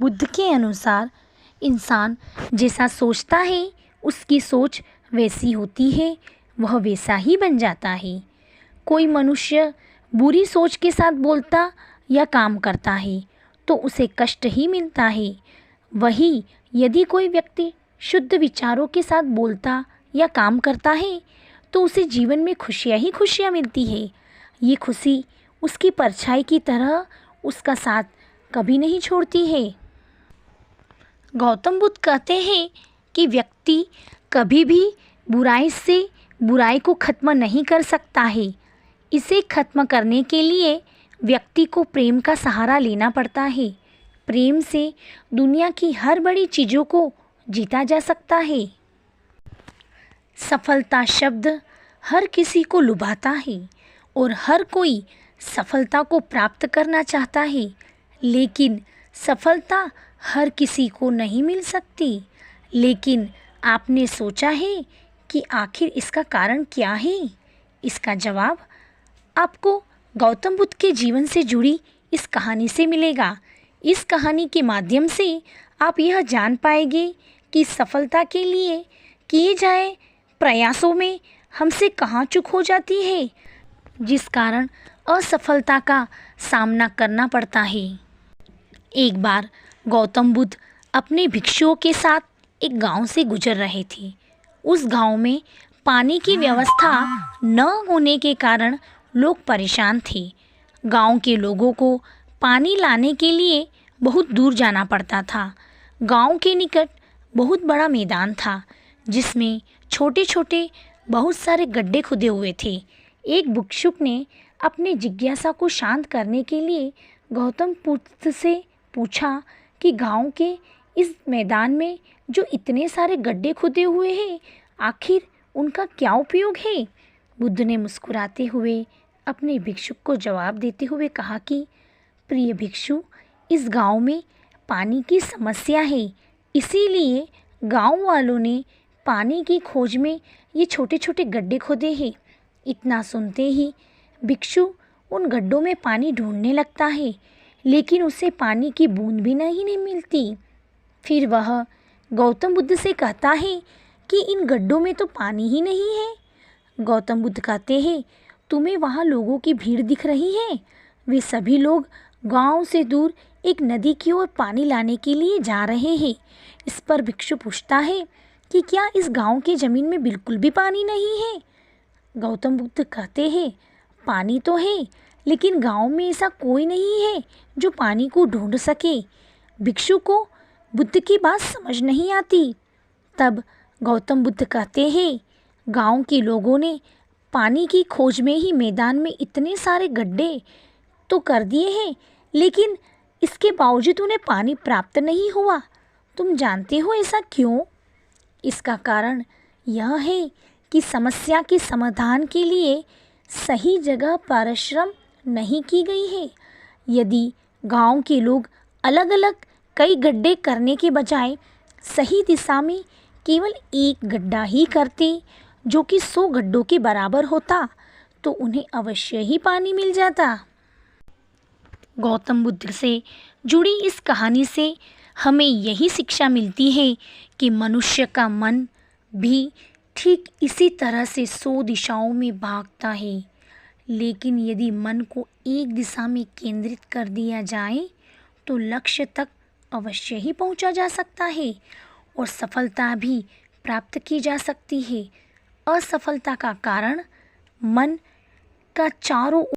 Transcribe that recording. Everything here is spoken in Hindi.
बुद्ध के अनुसार इंसान जैसा सोचता है उसकी सोच वैसी होती है, वह वैसा ही बन जाता है। कोई मनुष्य बुरी सोच के साथ बोलता या काम करता है तो उसे कष्ट ही मिलता है। वही यदि कोई व्यक्ति शुद्ध विचारों के साथ बोलता या काम करता है तो उसे जीवन में खुशियाँ ही खुशियाँ मिलती है। ये खुशी उसकी परछाई की तरह उसका साथ कभी नहीं छोड़ती है। गौतम बुद्ध कहते हैं कि व्यक्ति कभी भी बुराई से बुराई को खत्म नहीं कर सकता है। इसे खत्म करने के लिए व्यक्ति को प्रेम का सहारा लेना पड़ता है। प्रेम से दुनिया की हर बड़ी चीज़ों को जीता जा सकता है। सफलता शब्द हर किसी को लुभाता है और हर कोई सफलता को प्राप्त करना चाहता है, लेकिन सफलता हर किसी को नहीं मिल सकती। लेकिन आपने सोचा है कि आखिर इसका कारण क्या है? इसका जवाब आपको गौतम बुद्ध के जीवन से जुड़ी इस कहानी से मिलेगा। इस कहानी के माध्यम से आप यह जान पाएंगे कि सफलता के लिए किए जाए प्रयासों में हमसे कहाँ चूक हो जाती है, जिस कारण असफलता का सामना करना पड़ता है। एक बार गौतम बुद्ध अपने भिक्षुओं के साथ एक गांव से गुजर रहे थे। उस गांव में पानी की व्यवस्था न होने के कारण लोग परेशान थे। गांव के लोगों को पानी लाने के लिए बहुत दूर जाना पड़ता था। गांव के निकट बहुत बड़ा मैदान था जिसमें छोटे छोटे बहुत सारे गड्ढे खुदे हुए थे। एक भिक्षुक ने अपनी जिज्ञासा को शांत करने के लिए गौतम बुद्ध से पूछा कि गांव के इस मैदान में जो इतने सारे गड्ढे खुदे हुए हैं, आखिर उनका क्या उपयोग है? बुद्ध ने मुस्कुराते हुए अपने भिक्षुक को जवाब देते हुए कहा कि प्रिय भिक्षु, इस गांव में पानी की समस्या है, इसीलिए गांव वालों ने पानी की खोज में ये छोटे छोटे गड्ढे खोदे हैं। इतना सुनते ही भिक्षु उन गड्ढों में पानी ढूंढने लगता है, लेकिन उसे पानी की बूंद भी नहीं मिलती। फिर वह गौतम बुद्ध से कहता है कि इन गड्ढों में तो पानी ही नहीं है। गौतम बुद्ध कहते हैं, तुम्हें वहाँ लोगों की भीड़ दिख रही है? वे सभी लोग गांव से दूर एक नदी की ओर पानी लाने के लिए जा रहे हैं। इस पर भिक्षु पूछता है कि क्या इस गांव की ज़मीन में बिल्कुल भी पानी नहीं है? गौतम बुद्ध कहते हैं, पानी तो है, लेकिन गांव में ऐसा कोई नहीं है जो पानी को ढूंढ सके। भिक्षु को बुद्ध की बात समझ नहीं आती। तब गौतम बुद्ध कहते हैं, गांव के लोगों ने पानी की खोज में ही मैदान में इतने सारे गड्ढे तो कर दिए हैं, लेकिन इसके बावजूद उन्हें पानी प्राप्त नहीं हुआ। तुम जानते हो ऐसा क्यों? इसका कारण यह है कि समस्या के समाधान के लिए सही जगह परिश्रम नहीं की गई है। यदि गांव के लोग अलग अलग कई गड्ढे करने के बजाय सही दिशा में केवल एक गड्ढा ही करते, जो कि 100 गड्ढों के बराबर होता, तो उन्हें अवश्य ही पानी मिल जाता। गौतम बुद्ध से जुड़ी इस कहानी से हमें यही शिक्षा मिलती है कि मनुष्य का मन भी ठीक इसी तरह से 100 दिशाओं में भागता है, लेकिन यदि मन को एक दिशा में केंद्रित कर दिया जाए तो लक्ष्य तक अवश्य ही पहुंचा जा सकता है और सफलता भी प्राप्त की जा सकती है। असफलता का कारण मन का चारों